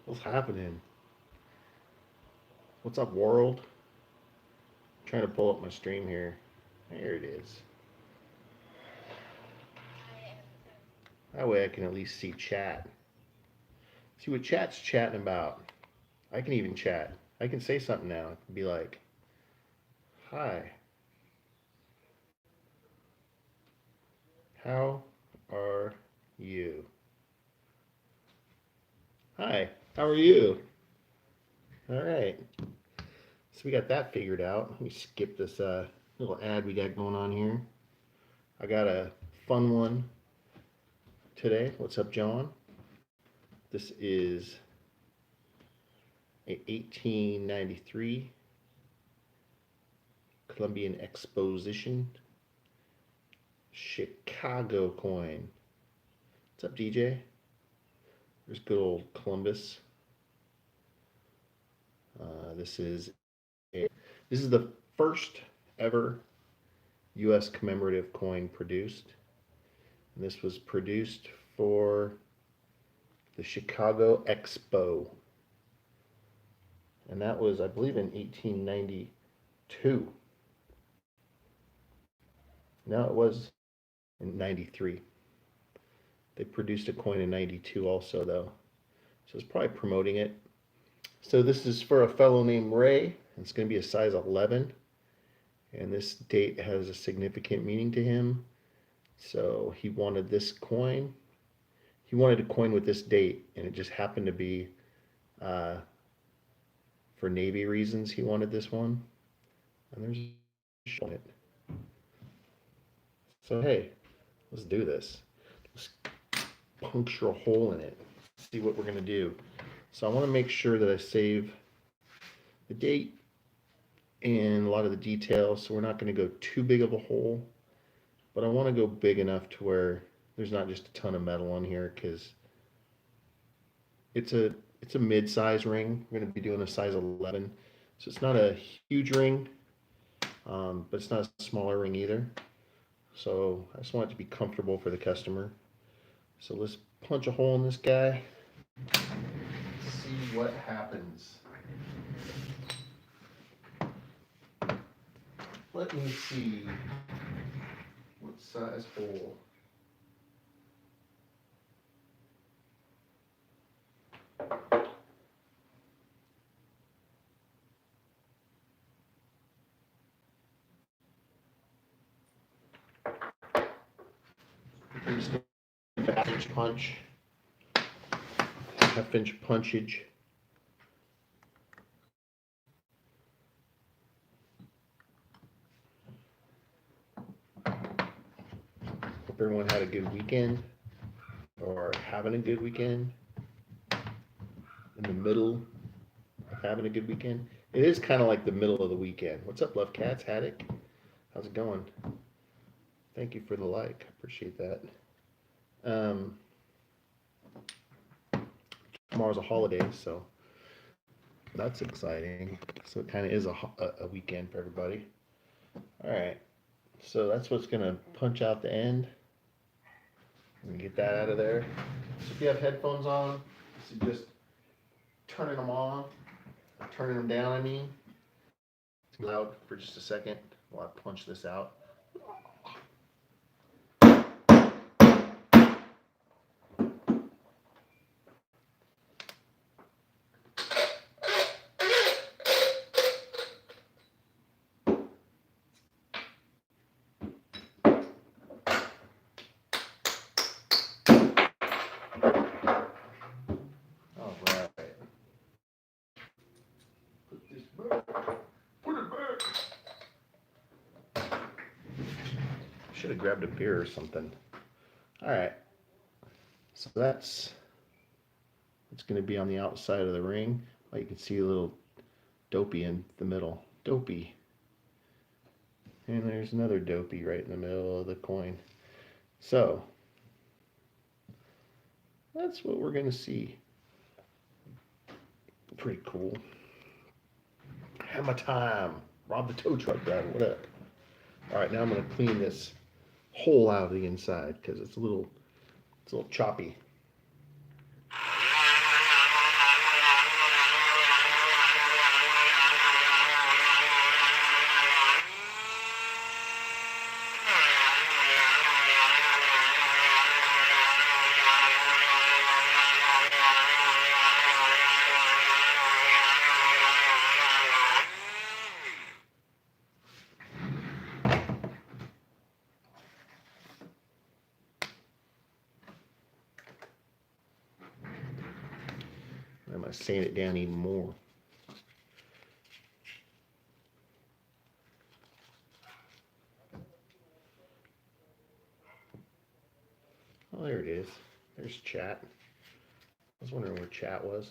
What's happening? What's up, world? I'm trying to pull up my stream here. There it is. That way I can at least see chat. See what chat's chatting about. I can even chat. I can say something now. I can be like, hi, how are you? Hi, how are you? All right. So we got that figured out. Let me skip this little ad we got going on here. I got a fun one today. What's up, John? This is a 1893 Columbian Exposition Chicago coin. What's up, DJ? There's good old Columbus. This is the first ever U.S. commemorative coin produced. And this was produced for the Chicago Expo, and that was, I believe, in 1892. No, it was in 93. They produced a coin in 92 also, though. So it's probably promoting it. So this is for a fellow named Ray. It's going to be a size 11. And this date has a significant meaning to him. So he wanted this coin. He wanted a coin with this date, and it just happened to be, for Navy reasons, he wanted this one. And there's on it. So hey, let's do this. Let's puncture a hole in it. See what we're going to do. So I want to make sure that I save the date and a lot of the details. So we're not going to go too big of a hole, but I want to go big enough to where there's not just a ton of metal on here, because it's a mid-size ring. We're going to be doing a size 11, so it's not a huge ring, but it's not a smaller ring either. So I just want it to be comfortable for the customer. So let's punch a hole in this guy. See what happens. Let me see what size hole. Half-inch punch. Half-inch punchage. Hope everyone had a good weekend, or having a good weekend, in the middle of having a good weekend. It is kind of like the middle of the weekend. What's up, Love Cats? Haddock? How's it going? Thank you for the like. Appreciate that. Tomorrow's a holiday, so that's exciting. So it kind of is a weekend for everybody. All right. So that's what's going to punch out the end. And get that out of there. So if you have headphones on, suggest turning them on, or turning them down, I mean. It's loud for just a second while I punch this out. Should have grabbed a beer or something. All right. So that's it's going to be on the outside of the ring. Oh, you can see a little dopey in the middle. Dopey. And there's another dopey right in the middle of the coin. So that's what we're going to see. Pretty cool. Hammer time. Rob the tow truck driver. What up? All right, now I'm going to clean this hole out of the inside because it's a little choppy. going to sand it down even more. Oh, there it is. There's chat. I was wondering where chat was.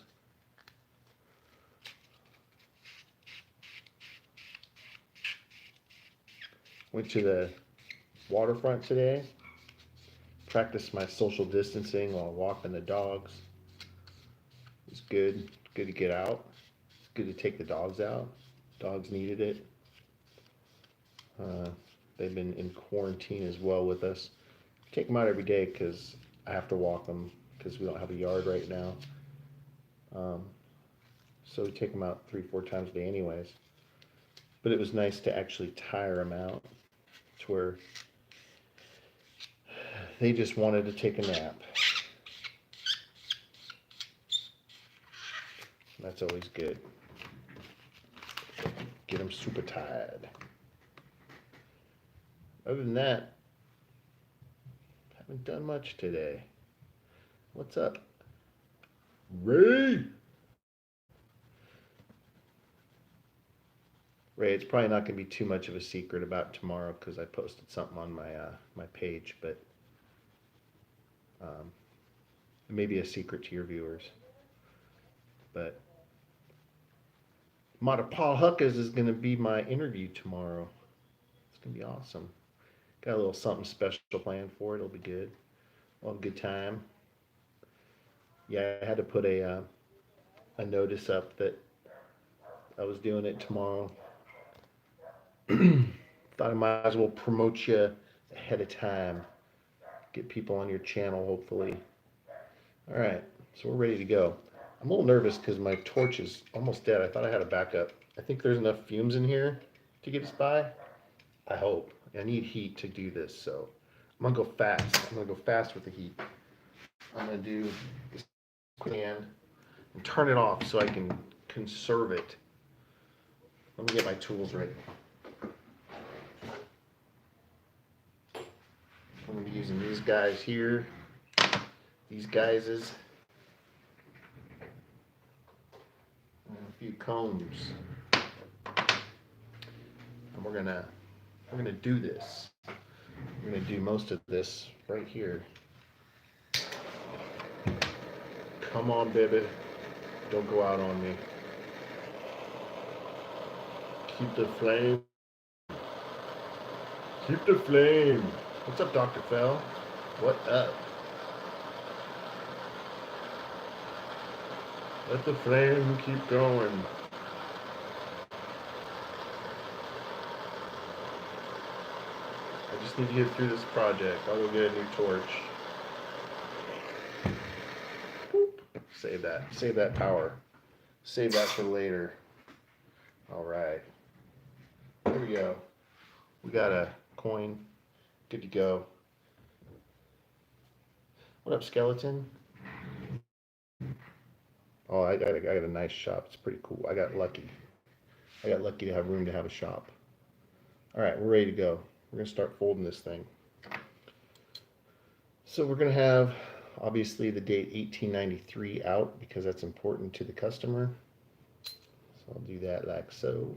Went to the waterfront today. Practiced my social distancing while walking the dogs. It's good. It's good to get out. It's good to take the dogs out. Dogs needed it. They've been in quarantine as well with us. Take them out every day because I have to walk them because we don't have a yard right now. So we take them out 3-4 times a day anyways. But it was nice to actually tire them out to where they just wanted to take a nap. That's always good. Get them super tired. Other than that, haven't done much today. What's up, Ray? Ray, it's probably not going to be too much of a secret about tomorrow because I posted something on my page, but it may be a secret to your viewers. But Mata Paul Huckers is going to be my interview tomorrow. It's going to be awesome. Got a little something special planned for it. It'll be good. We'll have a good time. Yeah, I had to put a notice up that I was doing it tomorrow. Thought I might as well promote you ahead of time. Get people on your channel, hopefully. All right, so we're ready to go. I'm a little nervous because my torch is almost dead. I thought I had a backup. I think there's enough fumes in here to get us by. I hope. I need heat to do this, so I'm gonna go fast. I'm gonna go fast with the heat. I'm gonna do this quick and turn it off so I can conserve it. Let me get my tools ready. I'm gonna be using these guys here. These guys and a few combs. And we're gonna do this. We're gonna do most of this right here. Come on, baby. Don't go out on me. Keep the flame. Keep the flame. What's up, Dr. Fell? What up? Let the flame keep going. I just need to get through this project. I'll go get a new torch. Boop. Save that. Save that power. Save that for later. All right. There we go. We got a coin. Good to go. What up, skeleton? Oh, I got a nice shop. It's pretty cool. I got lucky. I got lucky to have room to have a shop. All right, we're ready to go. We're going to start folding this thing. So we're going to have, obviously, the date 1893 out because that's important to the customer. So I'll do that like so.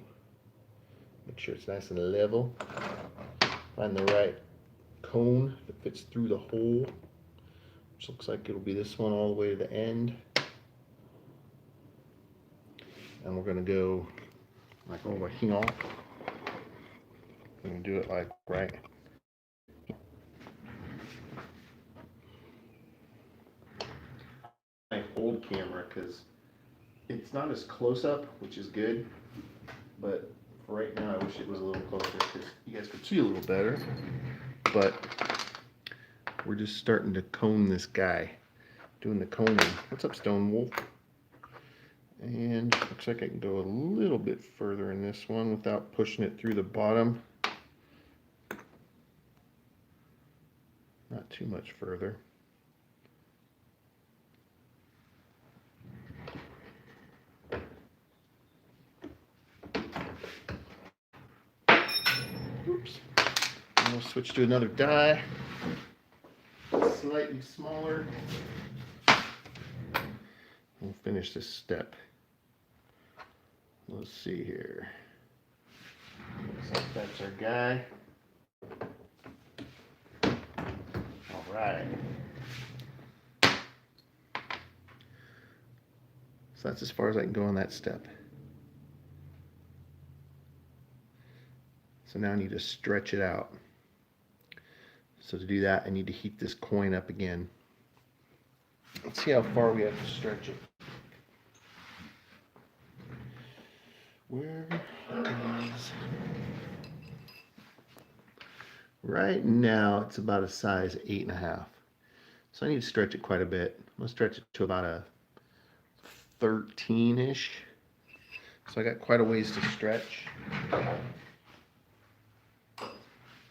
Make sure it's nice and level. Find the right cone that fits through the hole, which looks like it'll be this one all the way to the end. And we're going to go like over here. We're going to do it like right. My old camera because it's not as close up, which is good, but for right now I wish it was a little closer because you guys could see a little better. But we're just starting to cone this guy, doing the coning. What's up, Stone Wolf? And looks like I can go a little bit further in this one without pushing it through the bottom. Not too much further. Oops. And we'll switch to another die. Slightly smaller. We'll finish this step. Let's see here. Looks like that's our guy. All right. So that's as far as I can go on that step. So now I need to stretch it out. So to do that, I need to heat this coin up again. Let's see how far we have to stretch it. Where is... Right now, it's about a size 8.5. So I need to stretch it quite a bit. I'm going to stretch it to about a 13-ish. So I got quite a ways to stretch.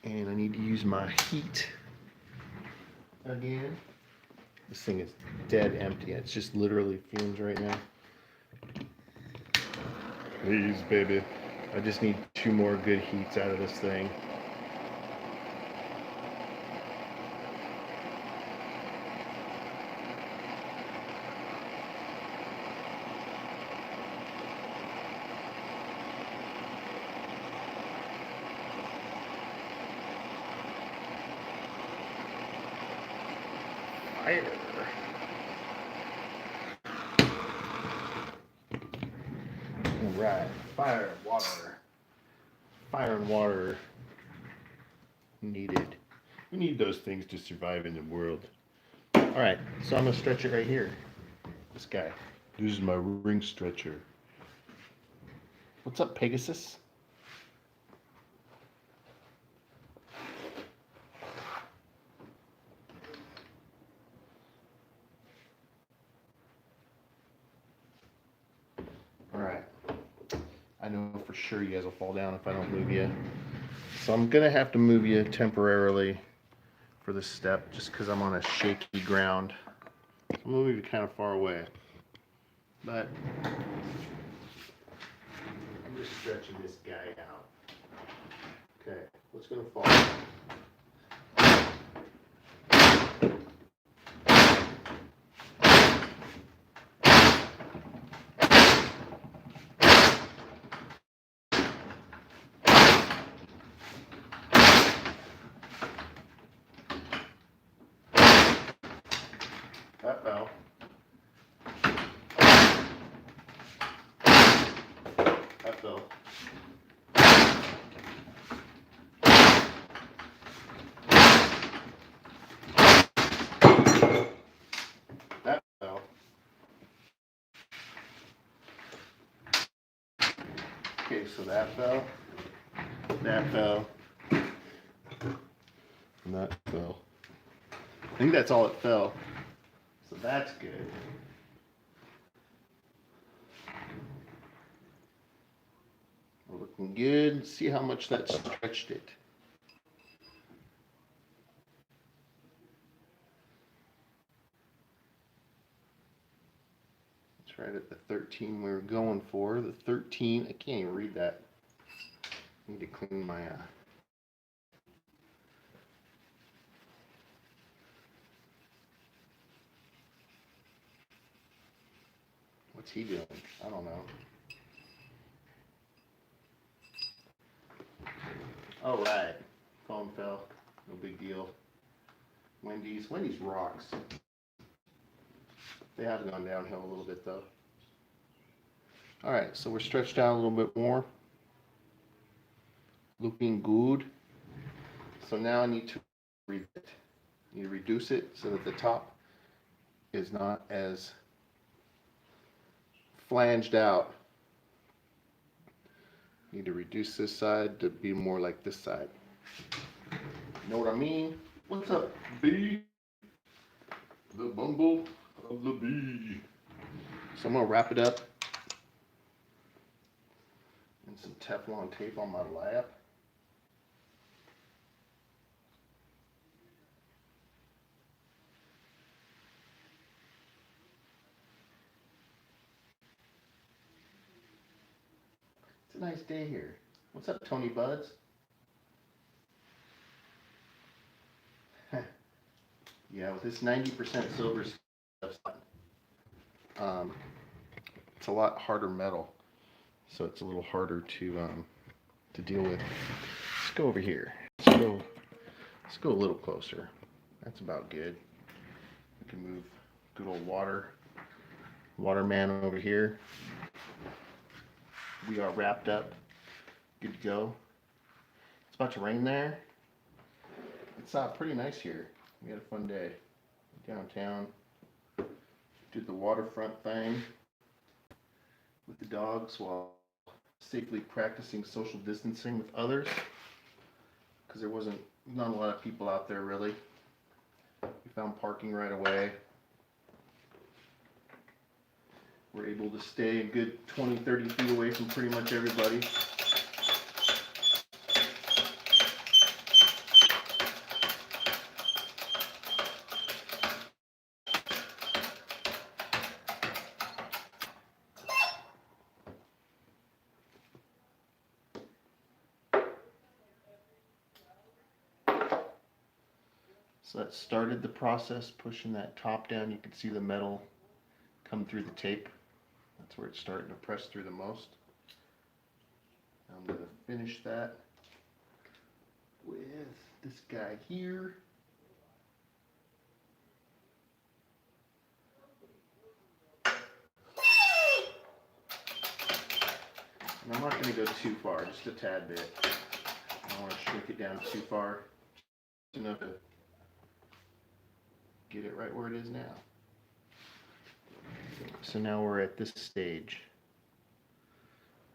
And I need to use my heat again. This thing is dead empty. It's just literally fumes right now. Please, baby. I just need 2 more good heats out of this thing. Fire. All right, fire, water. Fire and water needed. We need those things to survive in the world. All right, so I'm gonna stretch it right here. This guy. This is my ring stretcher. What's up, Pegasus? Alright. I know for sure you guys will fall down if I don't move you. So I'm going to have to move you temporarily for this step just because I'm on a shaky ground. So I'm going to move you kind of far away. But I'm just stretching this guy out. Okay, what's going to fall? That fell. That fell. That fell. Okay, so that fell. That fell. And that fell. I think that's all it fell. So that's good. We're looking good. See how much that stretched it. It's right at the 13 we were going for. The 13, I can't even read that. I need to clean my What's he doing? I don't know. All right. Phone fell. No big deal. Wendy's rocks. They have gone downhill a little bit though. All right, so we're stretched out a little bit more. Looking good. So now I need to reduce it so that the top is not as flanged out. Need to reduce this side to be more like this side. You know what I mean? What's up, bee? The bumble of the bee. So I'm gonna wrap it up and some Teflon tape on my lap. It's a nice day here. What's up, Tony Buds? Yeah, with this 90% silver stuff, It's a lot harder metal, so it's a little harder to deal with. Let's go over here. Let's go a little closer. That's about good. We can move good old waterman over here. We are wrapped up, good to go. It's about to rain there. It's pretty nice here. We had a fun day downtown. Did the waterfront thing with the dogs while safely practicing social distancing with others, because there wasn't not a lot of people out there really. We found parking right away. We're able to stay a good 20-30 feet away from pretty much everybody. So that started the process, pushing that top down. You can see the metal come through the tape. That's where it's starting to press through the most. I'm going to finish that with this guy here. And I'm not going to go too far, just a tad bit. I don't want to shrink it down too far. Just enough to get it right where it is now. So now we're at this stage.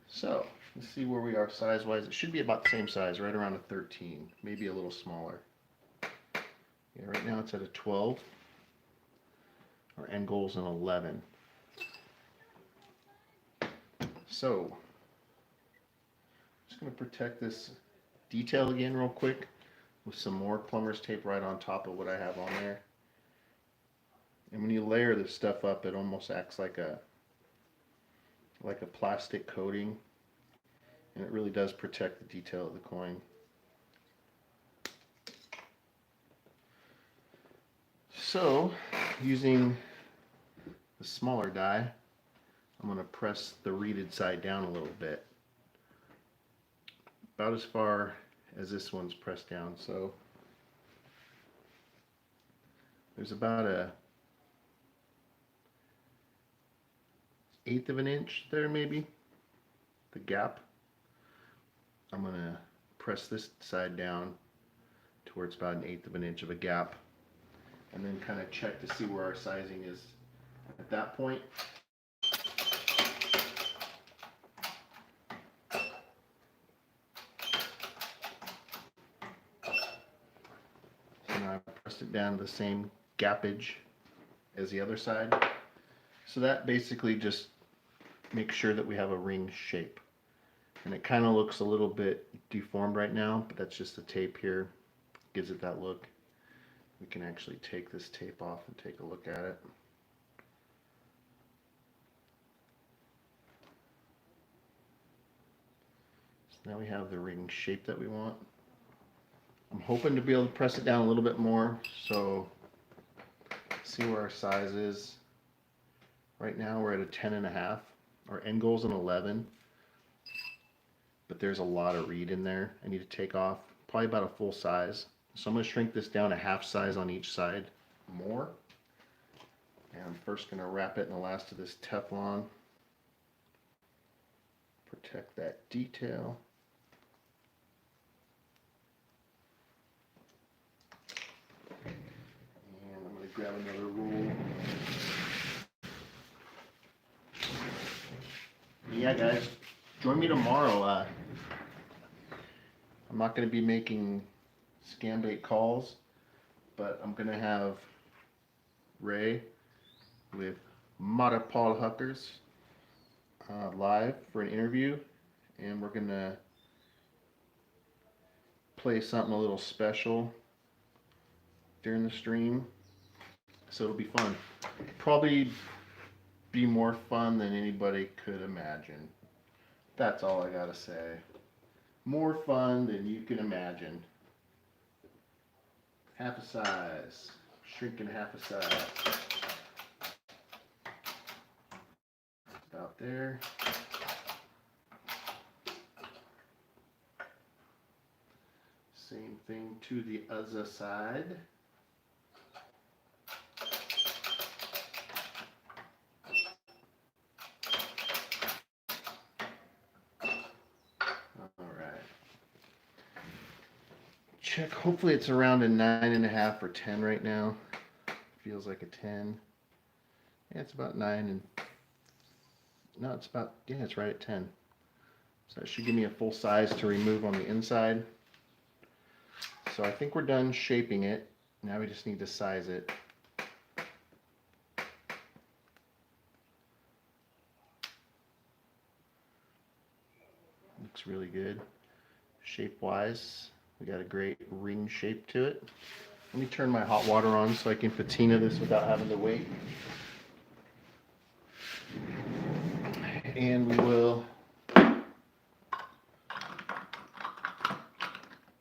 So let's see where we are size-wise. It should be about the same size, right around a 13, maybe a little smaller. Yeah, right now it's at a 12. Our end goal's an 11. So I'm just going to protect this detail again real quick with some more plumber's tape right on top of what I have on there. And when you layer this stuff up, it almost acts like a plastic coating, and it really does protect the detail of the coin. So, using the smaller die, I'm going to press the reeded side down a little bit, about as far as this one's pressed down. So there's about a 1/8 of an inch there, maybe, the gap. I'm going to press this side down to where it's about 1/8 of an inch of a gap, and then kind of check to see where our sizing is at that point. So now I pressed it down to the same gappage as the other side. So that basically just makes sure that we have a ring shape. And it kind of looks a little bit deformed right now, but that's just the tape here. Gives it that look. We can actually take this tape off and take a look at it. So now we have the ring shape that we want. I'm hoping to be able to press it down a little bit more, so see where our size is. Right now we're at a 10.5. Our end goal's an 11, but there's a lot of reed in there I need to take off, probably about a full size. So I'm going to shrink this down a half size on each side more. And I'm first going to wrap it in the last of this Teflon. Protect that detail. And I'm going to grab another roll. Yeah, guys, join me tomorrow. I'm not going to be making scam bait calls, but I'm going to have Ray with Mata Paul Huckers live for an interview, and we're going to play something a little special during the stream, so it'll be fun. Probably be more fun than anybody could imagine. That's all I gotta say. More fun than you can imagine. Half a size. Shrinking half a size. About there. Same thing to the other side. Check, hopefully it's around a 9.5 or 10 right now. Feels like a 10. Yeah, it's about 9 and, no, it's about, yeah, it's right at 10. So that should give me a full size to remove on the inside. So I think we're done shaping it. Now we just need to size it. Looks really good. Shape-wise, we got a great ring shape to it. Let me turn my hot water on so I can patina this without having to wait. And we will kind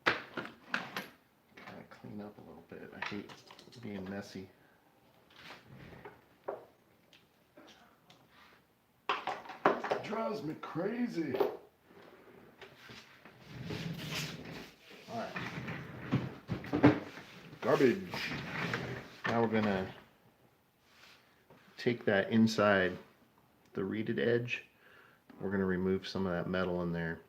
of clean up a little bit. I hate being messy. It drives me crazy. Alright. Garbage. Now we're gonna take that inside, the reeded edge. We're gonna remove some of that metal in there.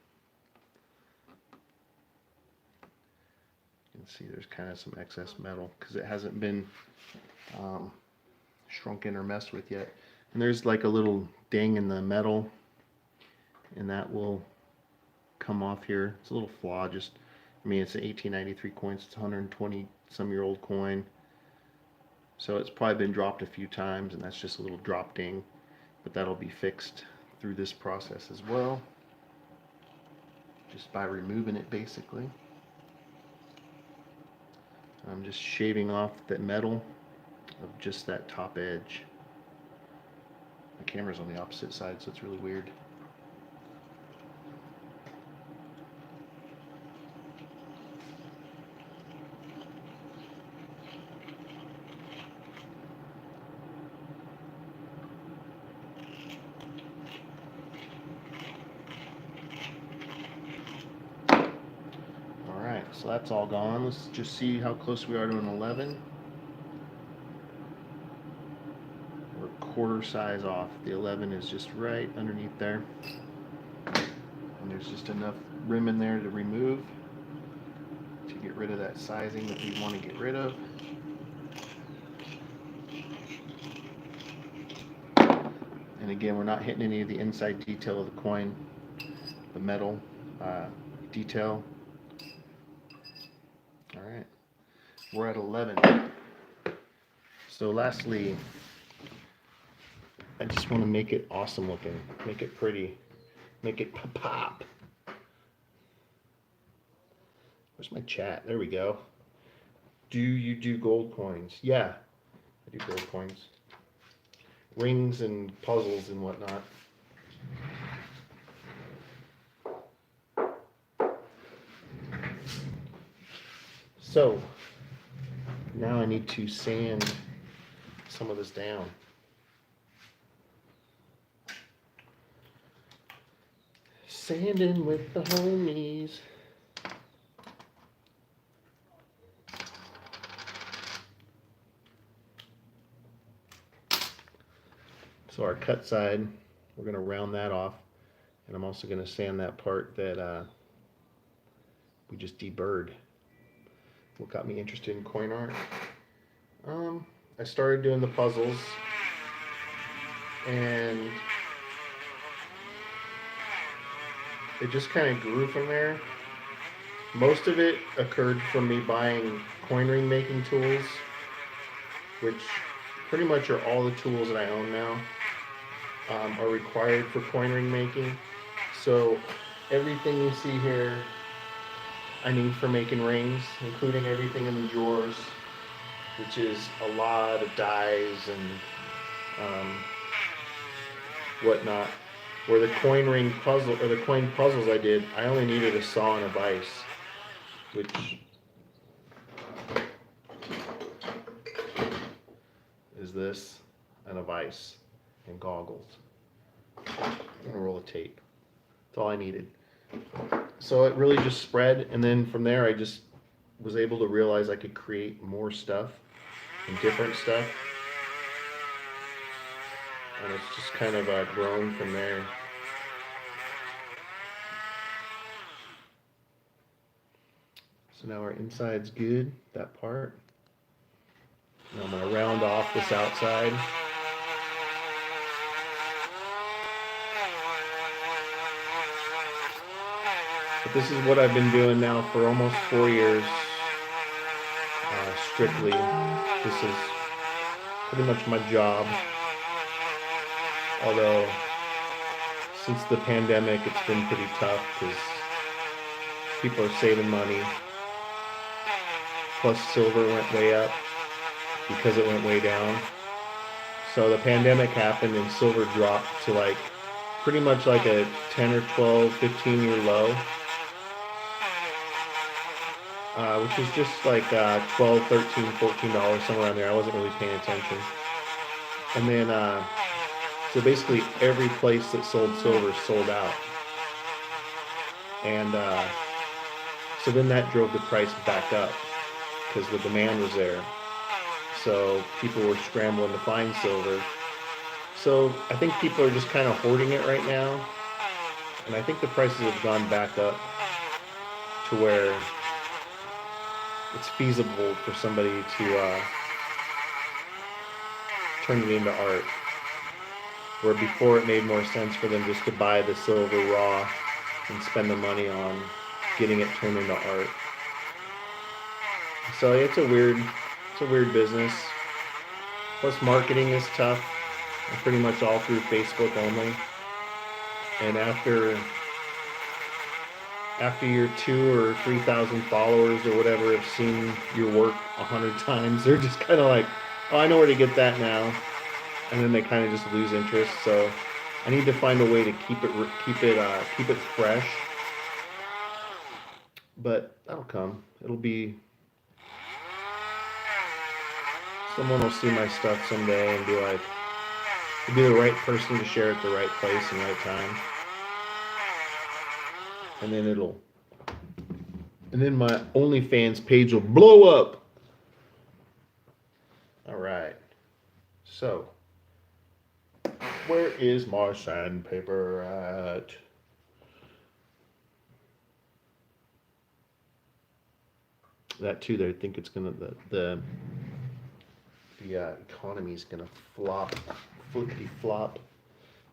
You can see there's kind of some excess metal because it hasn't been shrunken or messed with yet. And there's like a little ding in the metal, and that will come off here. It's a little flaw, just, I mean, it's an 1893 coin, it's a 120 some year old coin. So it's probably been dropped a few times, and that's just a little drop ding, but that'll be fixed through this process as well, just by removing it basically. I'm just shaving off the metal of just that top edge. My camera's on the opposite side, so it's really weird. Alright, so that's all gone. Let's just see how close we are to an 11. We're a quarter size off. The 11 is just right underneath there. And there's just enough rim in there to remove to get rid of that sizing that we want to get rid of. And again, we're not hitting any of the inside detail of the coin, the metal detail. All right, we're at 11. So lastly, I just want to make it awesome looking, make it pretty, make it pop. Where's my chat? There we go. Do you do gold coins? Yeah, I do gold coins. Rings and puzzles and whatnot. So now I need to sand some of this down. Sanding with the homies. So our cut side, we're going to round that off, and I'm also going to sand that part that we just deburred. What got me interested in coin art? I started doing the puzzles, and it just kind of grew from there. Most of it occurred from me buying coin ring making tools, which pretty much are all the tools that I own now. Are required for coin ring making. So everything you see here I need for making rings, including everything in the drawers, which is a lot of dies and whatnot. Where the coin ring puzzle or the coin puzzles I did, I only needed a saw and a vise, which is this, and a vise and goggles. I'm gonna roll of tape. That's all I needed. So it really just spread, and then from there I just was able to realize I could create more stuff and different stuff, and it's just kind of grown from there. So now our inside's good, that part. Now I'm gonna round off this outside. But this is what I've been doing now for almost 4 years, strictly. This is pretty much my job. Although, since the pandemic, it's been pretty tough because people are saving money. Plus, silver went way up because it went way down. So the pandemic happened and silver dropped to like pretty much like a 10 or 12, 15-year low. Which was just like $12, $13, $14, somewhere around there. I wasn't really paying attention. And then, so basically every place that sold silver sold out. And so then that drove the price back up because the demand was there. So people were scrambling to find silver. So I think people are just kind of hoarding it right now. And I think the prices have gone back up to where it's feasible for somebody to turn it into art. Where before it made more sense for them just to buy the silver raw and spend the money on getting it turned into art. So it's a weird business. Plus marketing is tough, and pretty much all through Facebook only. And after your 2,000 or 3,000 followers or whatever have seen your work 100 times, they're just kind of like, oh, I know where to get that now, and then they kind of just lose interest. So I need to find a way to keep it fresh. But that'll come. Someone will see my stuff someday and be like, you'll be the right person to share at the right place and right time. And then my OnlyFans page will blow up. All right. So, where is my sandpaper at? That too, I think it's gonna the economy's gonna flop, flippity flop.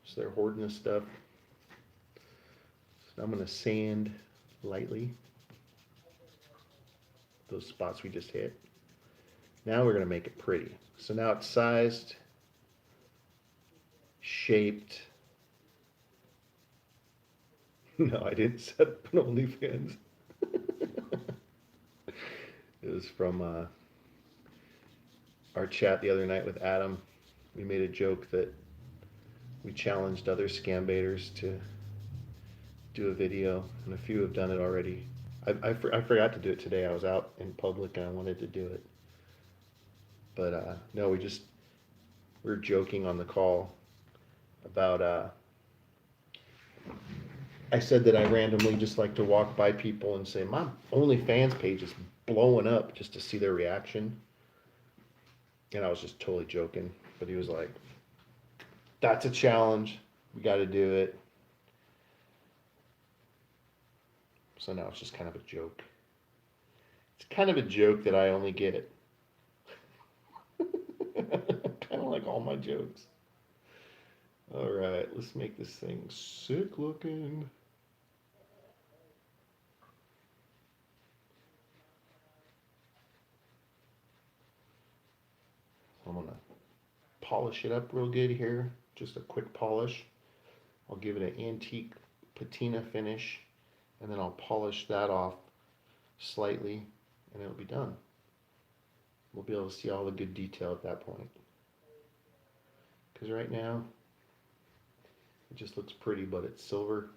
So they're hoarding this stuff. So I'm gonna sand lightly those spots we just hit. Now we're gonna make it pretty. So now it's sized, shaped. No, I didn't set up an OnlyFans. It was from our chat the other night with Adam. We made a joke that we challenged other scam baiters to do a video, and a few have done it already. I forgot to do it today. I was out in public and I wanted to do it. But no, we were joking on the call about I said that I randomly just like to walk by people and say, my OnlyFans page is blowing up, just to see their reaction. And I was just totally joking. But he was like, that's a challenge. We got to do it. So now it's just kind of a joke. It's kind of a joke that I only get. Kind of like all my jokes. All right, let's make this thing sick looking. I'm gonna polish it up real good here. Just a quick polish. I'll give it an antique patina finish, and then I'll polish that off slightly, and it'll be done. We'll be able to see all the good detail at that point. Because right now, it just looks pretty, but it's silver.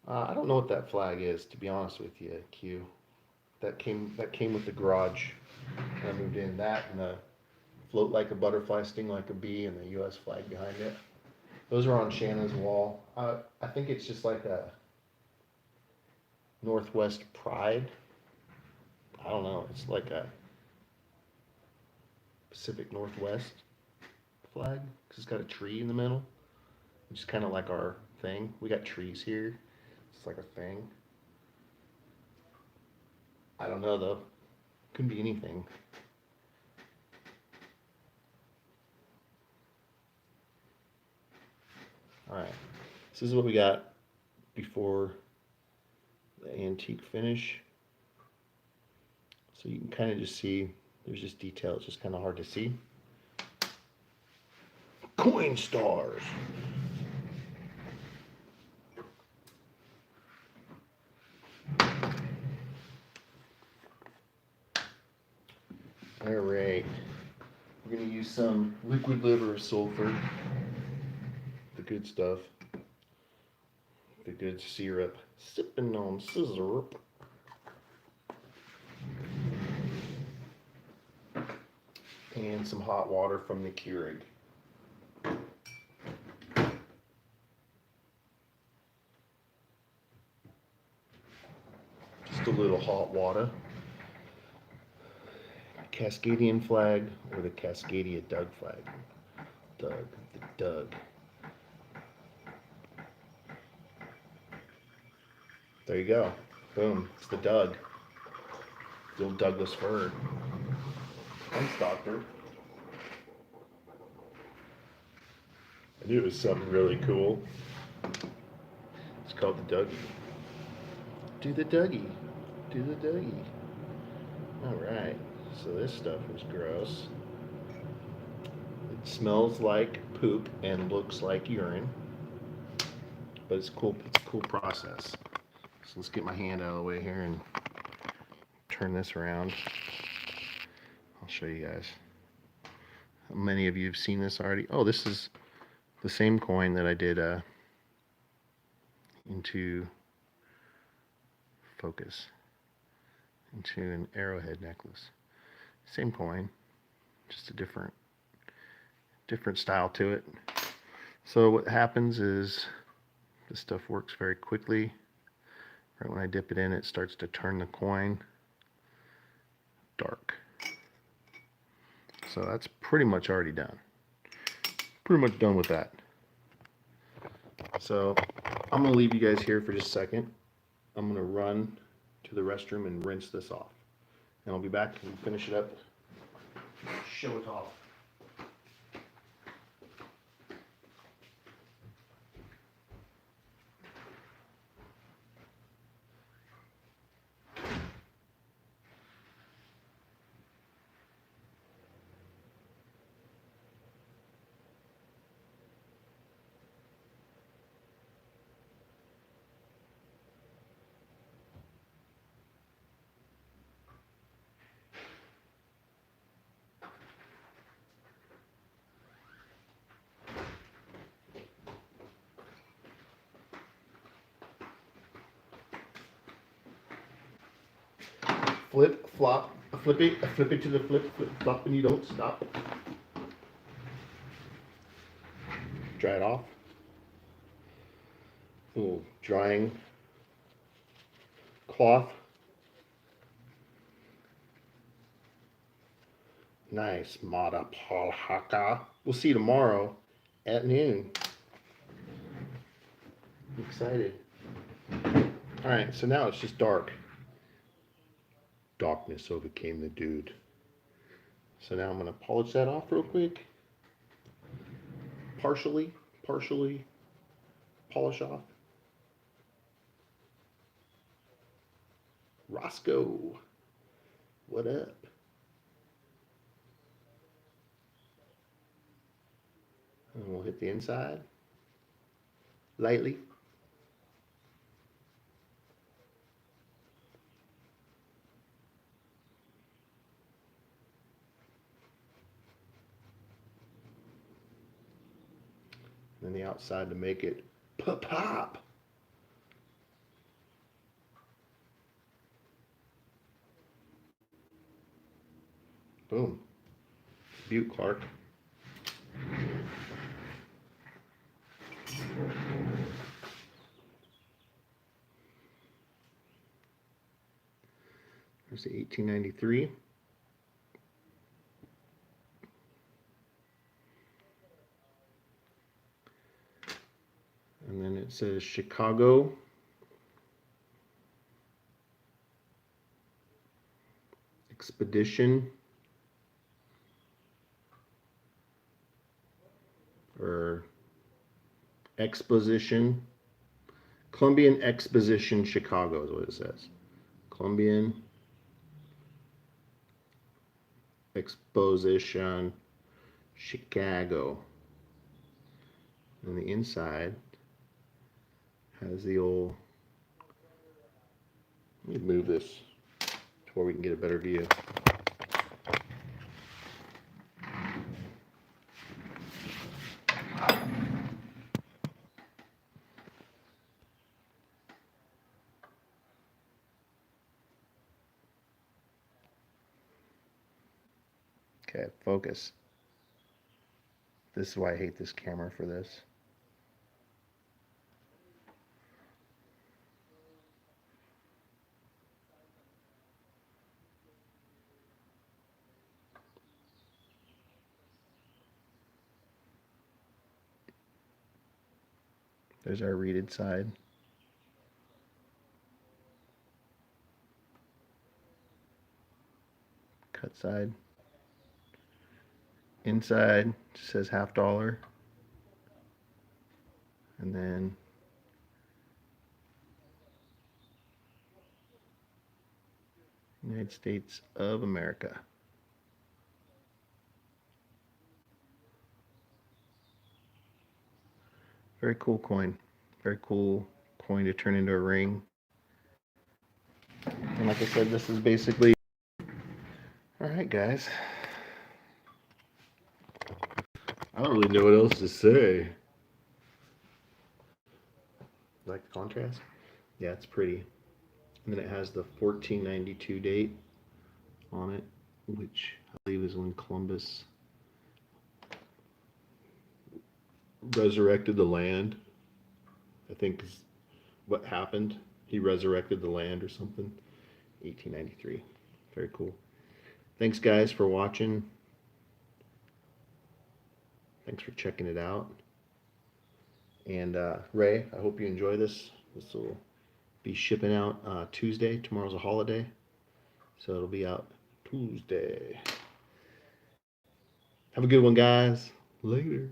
I don't know what that flag is, to be honest with you, Q. That came with the garage when I moved in. That and the float like a butterfly, sting like a bee, and the U.S. flag behind it. Those are on Shannon's wall. I think it's just like a Northwest Pride. I don't know. It's like a Pacific Northwest flag because it's got a tree in the middle, which is kind of like our thing. We got trees here. It's like a thing. I don't know though. Could be anything. All right. So this is what we got before the antique finish. So you can kind of just see there's just detail. It's just kind of hard to see. Coin stars. All right. We're going to use some liquid liver sulfur, the good stuff, the good syrup, sipping on sizzurp. And some hot water from the Keurig. Just a little hot water. Cascadian flag or the Cascadia Dawg flag. The Dawg. There you go. Boom. It's the Dawg. The old Douglas fir. Thanks, doctor. I knew it was something really cool. It's called the Dougie. Do the Dougie. Do the Dougie. Alright. So this stuff was gross. It smells like poop and looks like urine. But it's cool. It's a cool process. So let's get my hand out of the way here and turn this around. I'll show you guys. Many of you have seen this already. Oh, this is the same coin that I did into focus, into an arrowhead necklace. Same coin, just a different style to it. So what happens is this stuff works very quickly. Right when I dip it in, it starts to turn the coin dark. So that's pretty much already done. Pretty much done with that. So I'm gonna leave you guys here for just a second. I'm gonna run to the restroom and rinse this off. And I'll be back and finish it up. Show it off. Flip, flop, flip it to the flip, flop, and you don't stop. Dry it off. Little drying cloth. Nice, Mata Palhaka. We'll see you tomorrow at noon. I'm excited. All right, so now it's just dark. Darkness overcame the dude. So now I'm going to polish that off real quick. Partially polish off. Roscoe, what up? And we'll hit the inside lightly. And the outside to make it pop. Boom. Butte Clark. Let's see, 1893. And then it says Chicago. Expedition. Or Exposition. Columbian Exposition Chicago is what it says. Columbian Exposition Chicago. And the inside has the old, let me move this to where we can get a better view. Okay, focus. This is why I hate this camera for this. There's our reeded side. Cut side. Inside says $50. And then United States of America. Very cool coin. Very cool coin to turn into a ring. And like I said, this is basically... Alright guys. I don't really know what else to say. Like the contrast? Yeah, it's pretty. And then it has the 1492 date on it, which I believe is when Columbus resurrected the land. I think is what happened. He resurrected the land or something. 1893. Very cool. Thanks guys for watching. Thanks for checking it out. And Ray, I hope you enjoy this. This will be shipping out Tuesday. Tomorrow's a holiday, so it'll be out Tuesday. Have a good one, guys. Later.